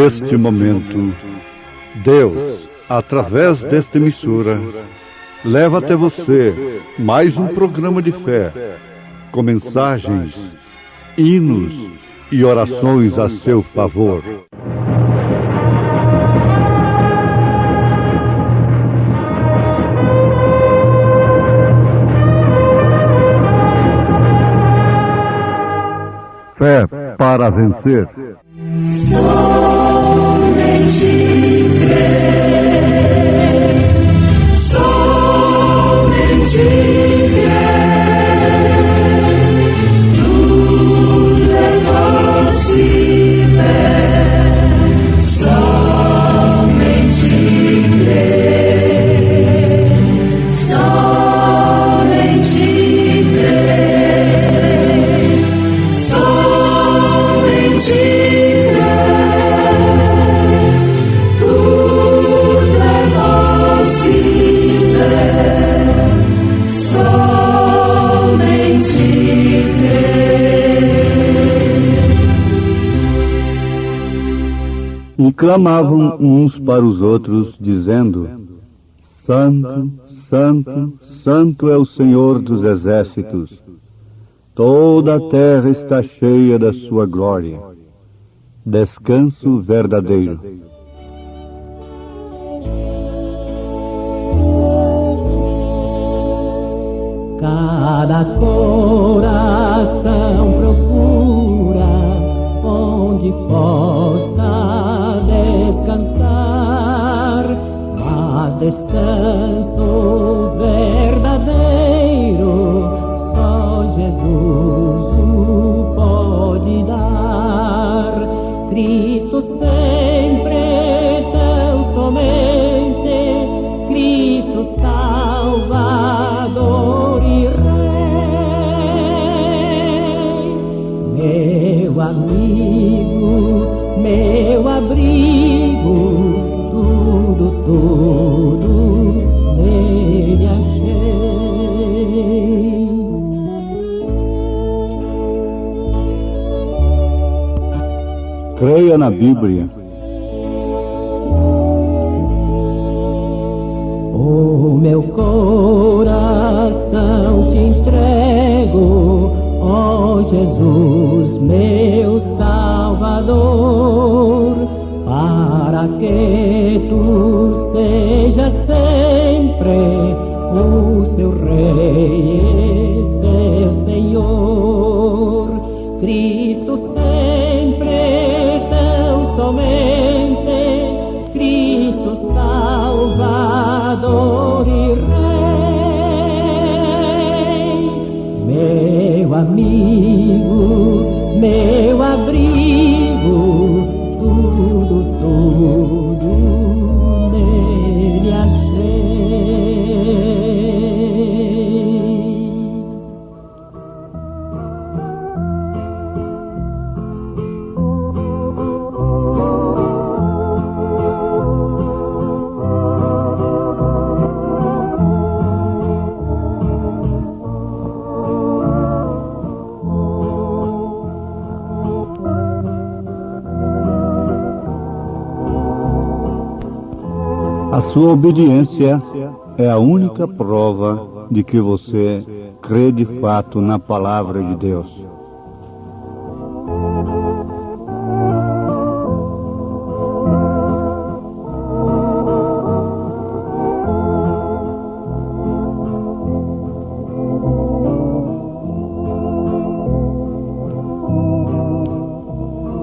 Neste momento, Deus, através desta emissora, leva até você mais um programa de fé, com mensagens, hinos e orações a seu favor. Fé para vencer. Somente crer, somente crer, tudo é possível, somente crer, somente crer, somente E clamavam uns para os outros, dizendo: Santo, Santo, Santo é o Senhor dos exércitos. Toda a terra está cheia da sua glória. Descanso verdadeiro. Cada coração procura onde possa descansar, mas descanso verdadeiro só Jesus o pode dar. Cristo sempre, tão somente, Cristo Salvador e Rei, meu amigo, meu abrigo, tudo nele achei. Creia na Bíblia. O meu coração te entrego, ó Jesus, meu Salvador, para que tu sejas sempre o seu Rei e seu Senhor. Cristo sempre, tão somente, Cristo Salvador e Rei, meu amigo, meu abrigo, tudo nele achei. A sua obediência é a única prova de que você crê de fato na palavra de Deus.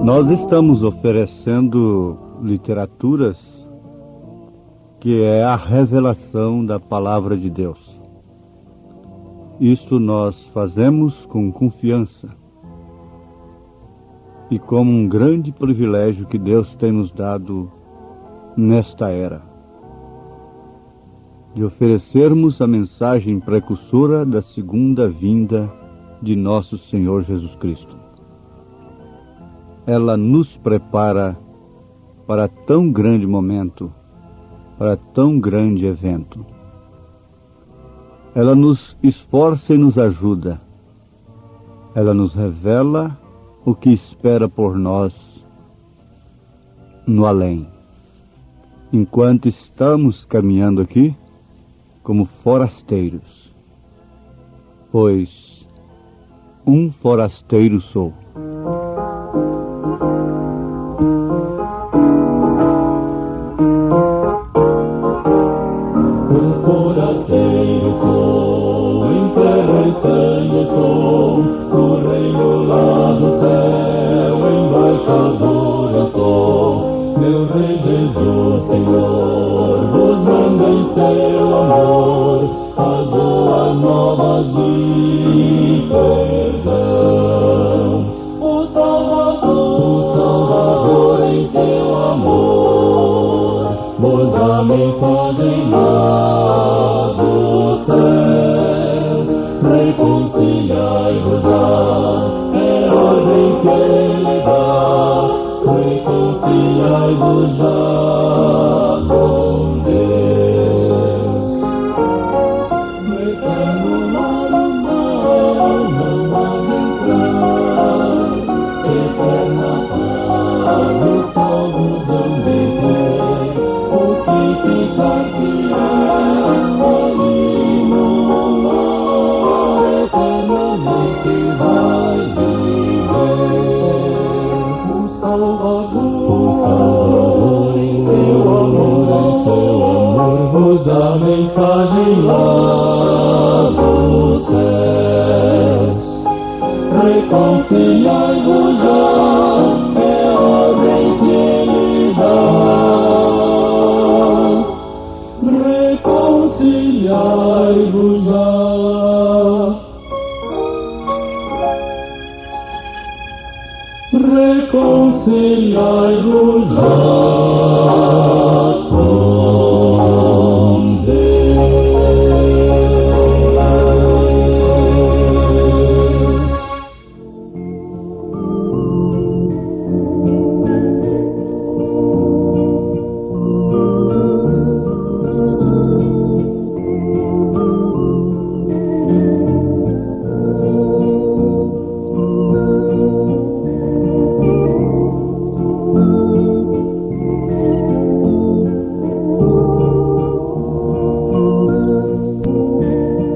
Nós estamos oferecendo literaturas que é a revelação da palavra de Deus. Isto nós fazemos com confiança e como um grande privilégio que Deus tem nos dado nesta era, de oferecermos a mensagem precursora da segunda vinda de nosso Senhor Jesus Cristo. Ela nos prepara para tão grande momento, para tão grande evento. Ela nos esforça e nos ajuda. Ela nos revela o que espera por nós no além, enquanto estamos caminhando aqui como forasteiros, pois um forasteiro sou. Um forasteiro sou, em terra estranha sou, no reino lá do céu, embaixador eu sou. Meu Rei Jesus, Senhor, vos manda em seu amor as boas novas de perdão. O Salvador em seu amor vos dá mensagem lá dos céus. Reconciliai-vos já, é ordem que ele dá. Reconciliai-vos já com Deus. No eterno lar não há de entrar. Eterna paz os salvos hão de ter. O que ficar fiel ali no lar eternamente vai viver. O Salvador em seu amor vos dá mensagem lá dos céus. Reconciliai-vos já, é ordem que ele dá. Reconciliai-vos já. Reconciliai-vos já com Deus.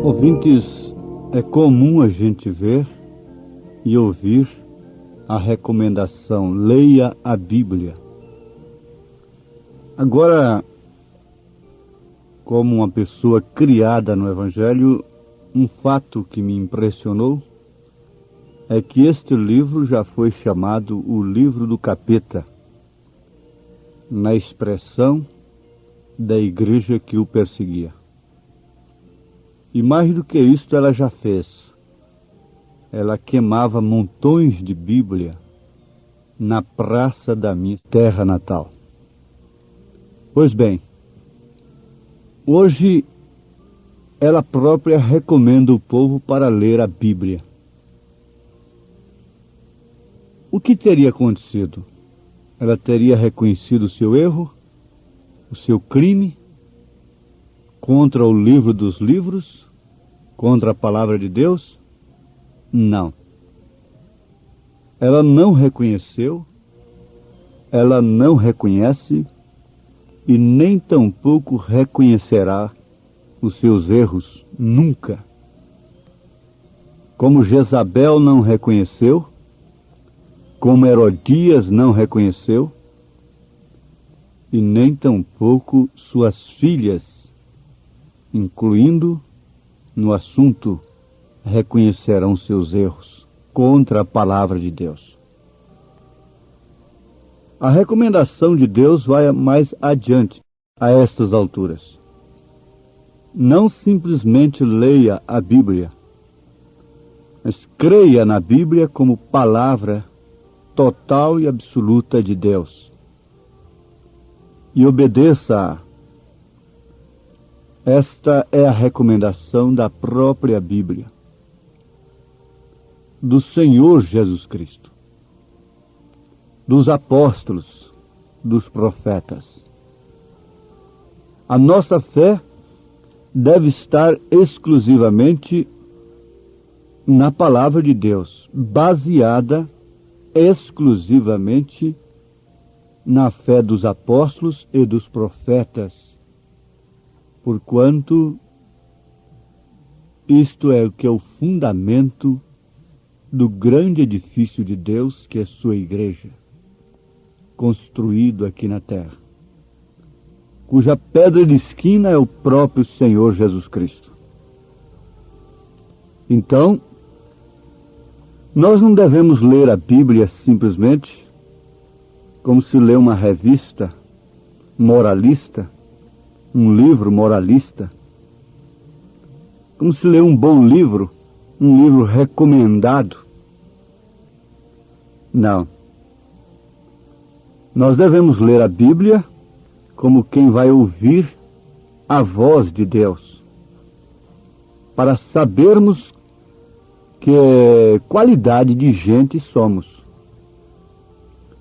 Ouvintes, é comum a gente ver e ouvir a recomendação: leia a Bíblia. Agora, como uma pessoa criada no Evangelho, um fato que me impressionou é que este livro já foi chamado o livro do capeta, na expressão da igreja que o perseguia. E mais do que isso ela já fez. Ela queimava montões de Bíblia na praça da minha terra natal. Pois bem, hoje ela própria recomenda o povo para ler a Bíblia. O que teria acontecido? Ela teria reconhecido o seu erro, o seu crime, contra o livro dos livros, contra a palavra de Deus? Não. Ela não reconheceu, ela não reconhece e nem tampouco reconhecerá os seus erros nunca. Como Jezabel não reconheceu, como Herodias não reconheceu, e nem tampouco suas filhas, incluindo no assunto, reconhecerão seus erros contra a palavra de Deus. A recomendação de Deus vai mais adiante a estas alturas. Não simplesmente leia a Bíblia, mas creia na Bíblia como palavra total e absoluta de Deus. E obedeça-a. Esta é a recomendação da própria Bíblia, do Senhor Jesus Cristo, dos apóstolos, dos profetas. A nossa fé deve estar exclusivamente na palavra de Deus, baseada exclusivamente na fé dos apóstolos e dos profetas, porquanto isto é o que é o fundamento do grande edifício de Deus, que é sua igreja, construído aqui na terra, cuja pedra de esquina é o próprio Senhor Jesus Cristo. Então, nós não devemos ler a Bíblia simplesmente como se lê uma revista moralista, um livro moralista, como se lê um bom livro, um livro recomendado. Não. Nós devemos ler a Bíblia como quem vai ouvir a voz de Deus, para sabermos que qualidade de gente somos.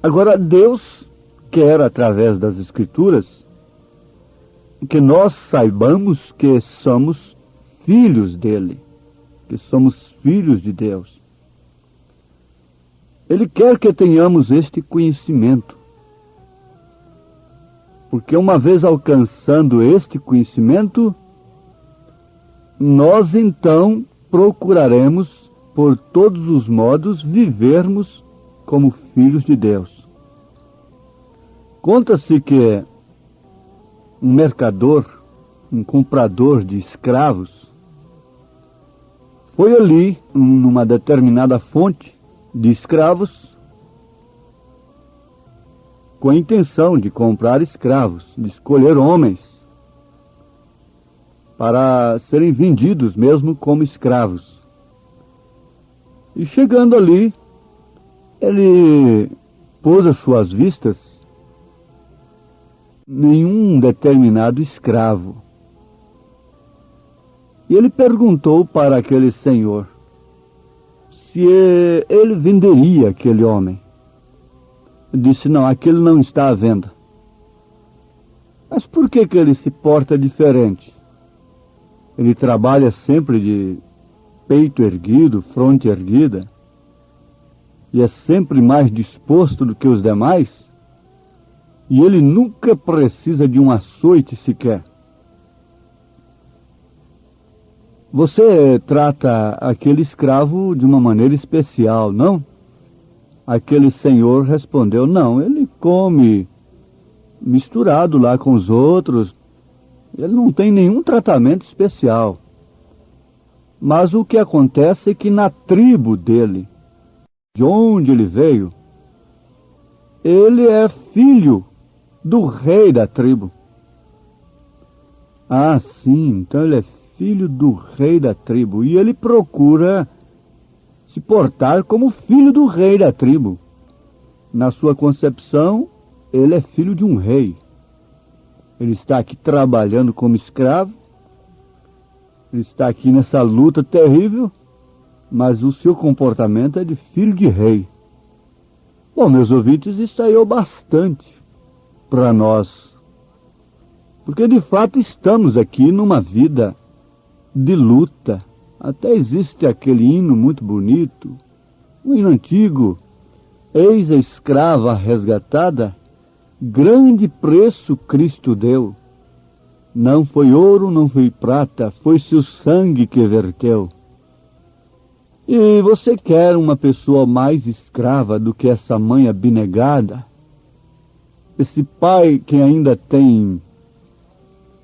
Agora, Deus quer, através das Escrituras, que nós saibamos que somos filhos dele, que somos filhos de Deus. Ele quer que tenhamos este conhecimento, porque uma vez alcançando este conhecimento, nós então procuraremos, por todos os modos, vivermos como filhos de Deus. Conta-se que um mercador, um comprador de escravos, foi ali, numa determinada fonte de escravos, com a intenção de comprar escravos, de escolher homens para serem vendidos mesmo como escravos. E chegando ali, ele pôs às suas vistas nenhum determinado escravo. E ele perguntou para aquele senhor se ele venderia aquele homem. Disse: não, aquele não está à venda. Mas por que ele se porta diferente? Ele trabalha sempre de peito erguido, fronte erguida, e é sempre mais disposto do que os demais, e ele nunca precisa de um açoite sequer. Você trata aquele escravo de uma maneira especial, não? Aquele senhor respondeu: não, ele come misturado lá com os outros, ele não tem nenhum tratamento especial. Mas o que acontece é que na tribo dele, de onde ele veio, ele é filho do rei da tribo. Ah, sim, então ele é filho do rei da tribo, e ele procura se portar como filho do rei da tribo. Na sua concepção, ele é filho de um rei. Ele está aqui trabalhando como escravo, ele está aqui nessa luta terrível, mas o seu comportamento é de filho de rei. Bom, meus ouvintes, isso aí é o bastante para nós, porque de fato estamos aqui numa vida de luta. Até existe aquele hino muito bonito, um hino antigo: eis a escrava resgatada, grande preço Cristo deu. Não foi ouro, não foi prata, foi seu sangue que verteu. E você quer uma pessoa mais escrava do que essa mãe abnegada? Esse pai que ainda tem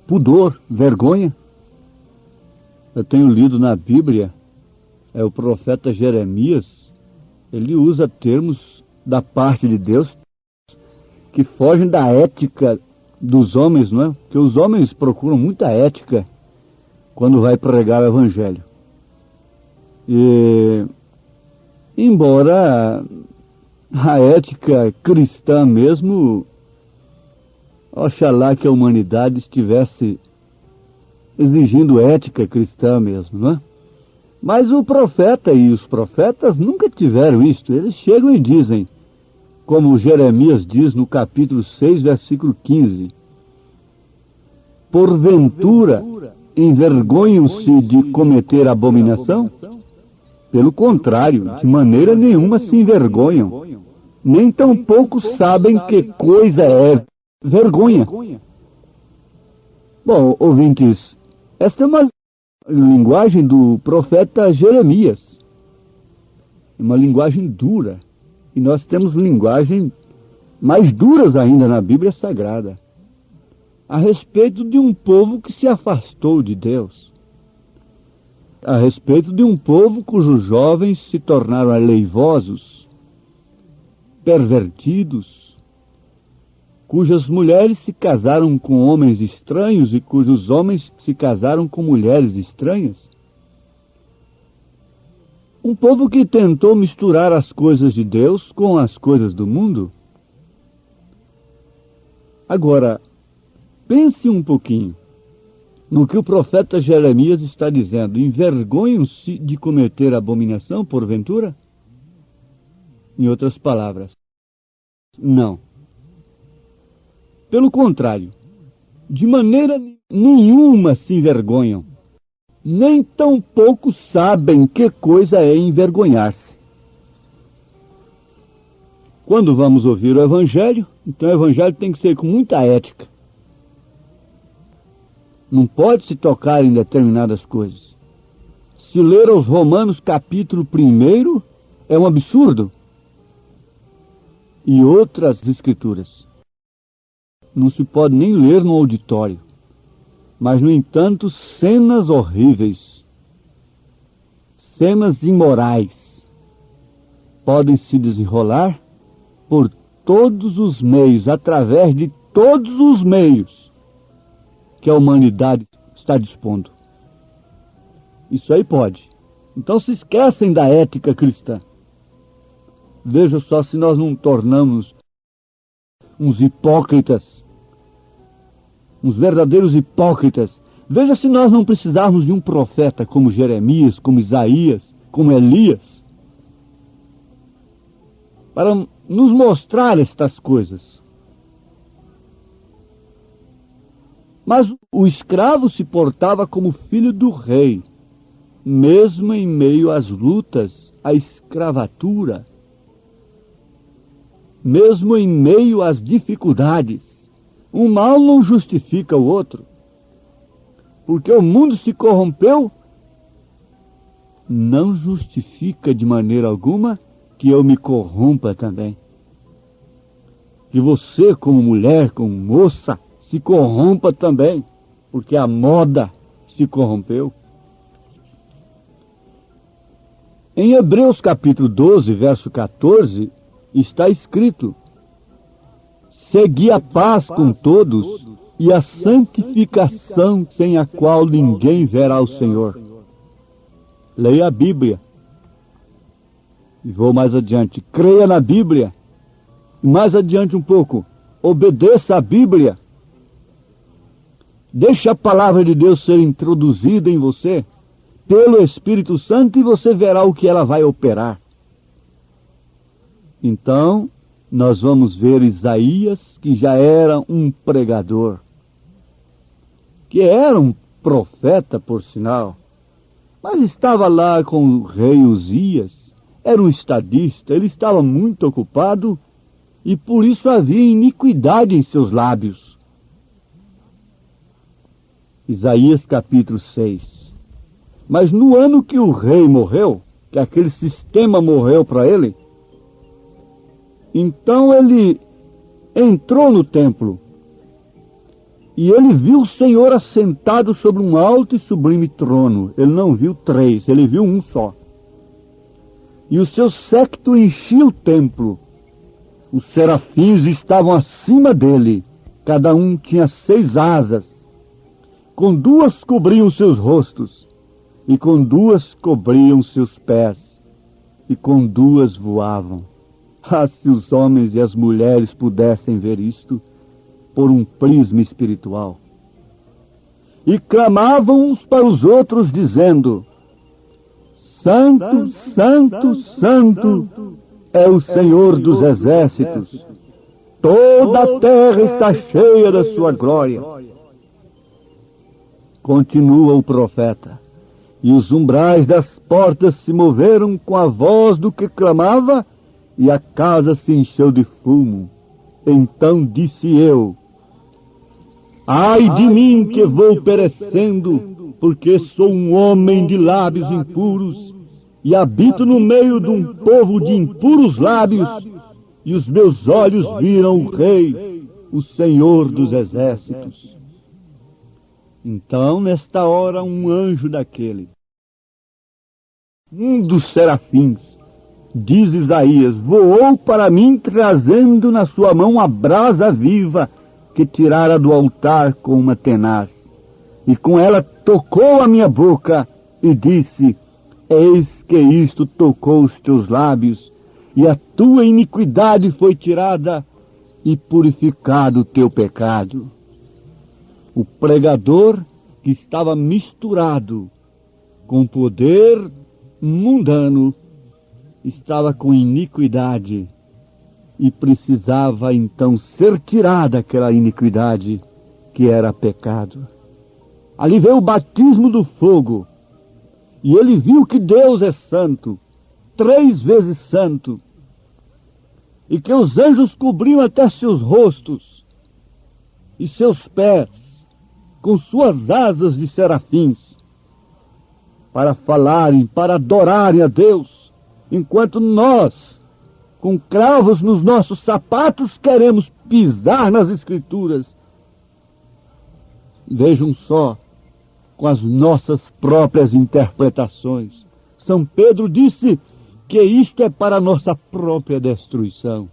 pudor, vergonha? Eu tenho lido na Bíblia, é o profeta Jeremias, ele usa termos da parte de Deus que fogem da ética dos homens, não é? Porque os homens procuram muita ética quando vai pregar o Evangelho. E, embora a ética cristã mesmo, oxalá que a humanidade estivesse exigindo ética cristã mesmo, não é? Mas o profeta e os profetas nunca tiveram isto. Eles chegam e dizem, como Jeremias diz no capítulo 6, versículo 15: porventura envergonham-se de cometer abominação? Pelo contrário, de maneira nenhuma se envergonham, nem tampouco sabem que coisa é vergonha. Bom, ouvintes, esta é uma linguagem do profeta Jeremias. Uma linguagem dura. E nós temos linguagem mais duras ainda na Bíblia Sagrada, a respeito de um povo que se afastou de Deus, a respeito de um povo cujos jovens se tornaram aleivosos, pervertidos, cujas mulheres se casaram com homens estranhos e cujos homens se casaram com mulheres estranhas. Um povo que tentou misturar as coisas de Deus com as coisas do mundo. Agora, pense um pouquinho no que o profeta Jeremias está dizendo. Envergonham-se de cometer abominação, porventura? Em outras palavras, não. Pelo contrário, de maneira nenhuma se envergonham, nem tampouco sabem que coisa é envergonhar-se. Quando vamos ouvir o Evangelho, então o Evangelho tem que ser com muita ética. Não pode se tocar em determinadas coisas. Se ler os Romanos capítulo 1 é um absurdo. E outras escrituras. Não se pode nem ler no auditório. Mas, no entanto, cenas horríveis, cenas imorais, podem se desenrolar por todos os meios, através de todos os meios que a humanidade está dispondo. Isso aí pode. Então se esquecem da ética cristã. Veja só se nós não tornamos uns hipócritas, uns verdadeiros hipócritas. Veja se nós não precisarmos de um profeta como Jeremias, como Isaías, como Elias, para nos mostrar estas coisas. Mas o escravo se portava como filho do rei, mesmo em meio às lutas, à escravatura, mesmo em meio às dificuldades. Um mal não justifica o outro. Porque o mundo se corrompeu, não justifica de maneira alguma que eu me corrompa também. Que você, como mulher, como moça, se corrompa também, porque a moda se corrompeu. Em Hebreus capítulo 12, verso 14, está escrito: segui a paz com todos e a santificação, sem a qual ninguém verá o Senhor. Leia a Bíblia. E vou mais adiante. Creia na Bíblia. E mais adiante um pouco. Obedeça a Bíblia. Deixe a palavra de Deus ser introduzida em você pelo Espírito Santo e você verá o que ela vai operar. Então, nós vamos ver Isaías, que já era um pregador, que era um profeta, por sinal, mas estava lá com o rei Uzias, era um estadista, ele estava muito ocupado e por isso havia iniquidade em seus lábios. Isaías capítulo 6. Mas no ano que o rei morreu, que aquele sistema morreu para ele, então ele entrou no templo e ele viu o Senhor assentado sobre um alto e sublime trono. Ele não viu três, ele viu um só. E o seu séquito enchia o templo. Os serafins estavam acima dele. Cada um tinha 6 asas. Com 2 cobriam seus rostos, e com 2 cobriam seus pés, e com 2 voavam. Ah, se os homens e as mulheres pudessem ver isto por um prisma espiritual. E clamavam uns para os outros, dizendo: Santo, Santo, Santo é o Senhor dos exércitos. Toda a terra está cheia da sua glória. Continua o profeta. E os umbrais das portas se moveram com a voz do que clamava, e a casa se encheu de fumo. Então disse eu: ai de mim que vou perecendo, porque sou um homem de lábios impuros, e habito no meio de um povo de impuros lábios, e os meus olhos viram o Rei, o Senhor dos Exércitos. Então, nesta hora, um anjo daquele, um dos serafins, diz Isaías, voou para mim trazendo na sua mão a brasa viva que tirara do altar com uma tenaz. E com ela tocou a minha boca e disse: eis que isto tocou os teus lábios, e a tua iniquidade foi tirada e purificado o teu pecado. O pregador, que estava misturado com poder mundano, estava com iniquidade e precisava então ser tirada aquela iniquidade que era pecado. Ali veio o batismo do fogo, e ele viu que Deus é santo, 3 vezes santo, e que os anjos cobriam até seus rostos e seus pés com suas asas de serafins, para falarem, para adorarem a Deus, enquanto nós, com cravos nos nossos sapatos, queremos pisar nas Escrituras. Vejam só, com as nossas próprias interpretações. São Pedro disse que isto é para a nossa própria destruição.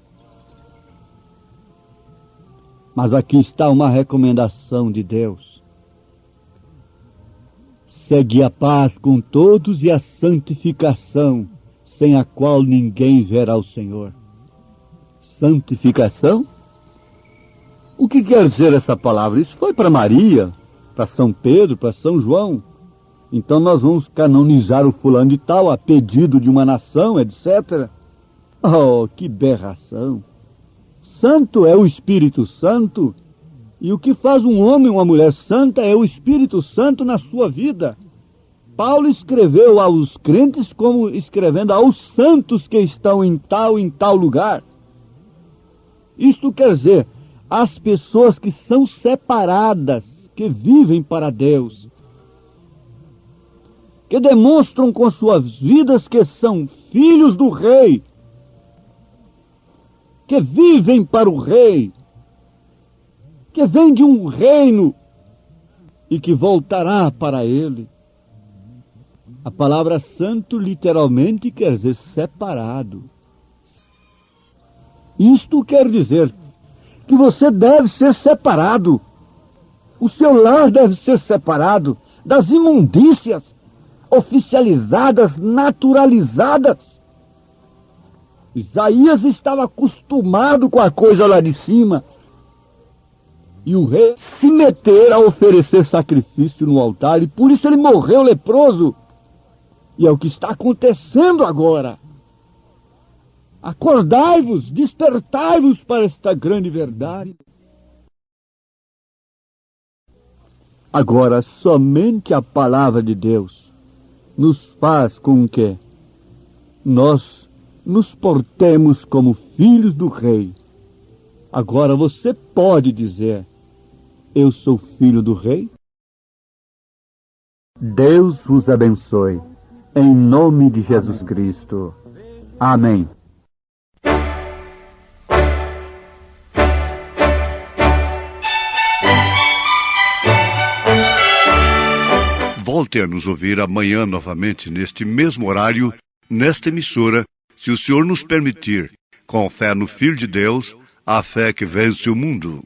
Mas aqui está uma recomendação de Deus. Segue a paz com todos e a santificação, sem a qual ninguém verá o Senhor. Santificação? O que quer dizer essa palavra? Isso foi para Maria, para São Pedro, para São João. Então nós vamos canonizar o fulano de tal a pedido de uma nação, etc. Oh, que berração! Santo é o Espírito Santo, e o que faz um homem ou uma mulher santa é o Espírito Santo na sua vida. Paulo escreveu aos crentes como escrevendo aos santos que estão em tal lugar. Isto quer dizer, as pessoas que são separadas, que vivem para Deus, que demonstram com suas vidas que são filhos do Rei, que vivem para o Rei, que vem de um reino e que voltará para ele. A palavra santo literalmente quer dizer separado. Isto quer dizer que você deve ser separado. O seu lar deve ser separado das imundícias oficializadas, naturalizadas. Isaías estava acostumado com a coisa lá de cima. E o rei se meter a oferecer sacrifício no altar, e por isso ele morreu leproso. E é o que está acontecendo agora. Acordai-vos, despertai-vos para esta grande verdade. Agora, somente a palavra de Deus nos faz com que nós nos portemos como filhos do Rei. Agora você pode dizer: eu sou filho do Rei? Deus vos abençoe. Em nome de Jesus Cristo. Amém. Volte a nos ouvir amanhã novamente, neste mesmo horário, nesta emissora, se o Senhor nos permitir, com fé no Filho de Deus, a fé que vence o mundo.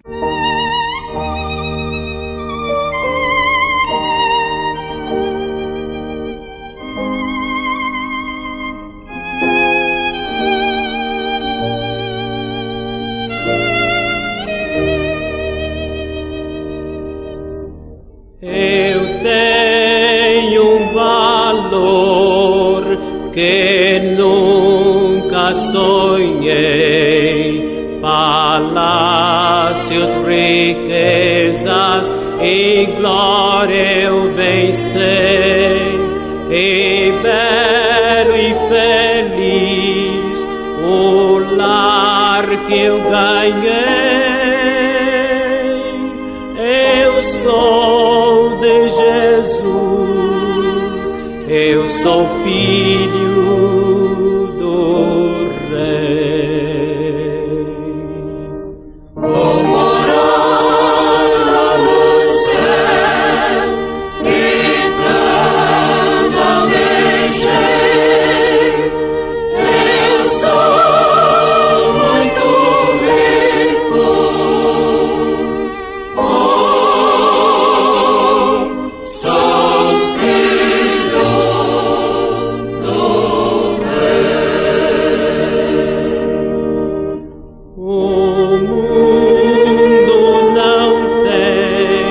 Eu tenho um valor que nunca sonhei, palácios, riquezas e glória eu bem sei, e belo e feliz o sou filho do Rei. Vou morar no céu, eternamente. Eu sou muito rico. Oh, sou filho do O mundo não tem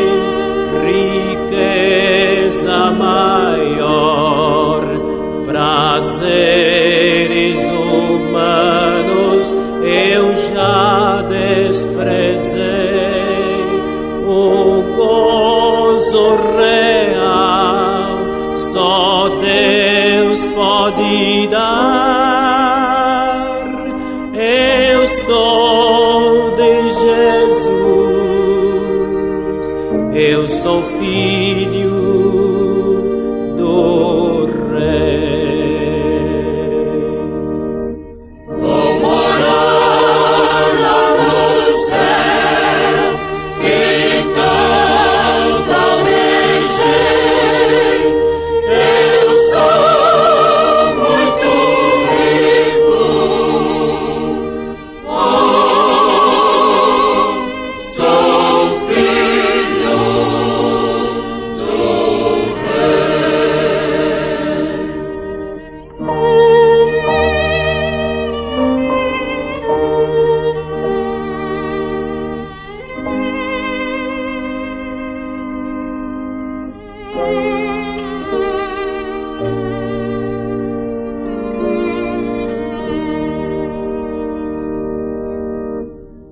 riqueza maior, prazeres humanos eu já desprezei. O gozo real só Deus pode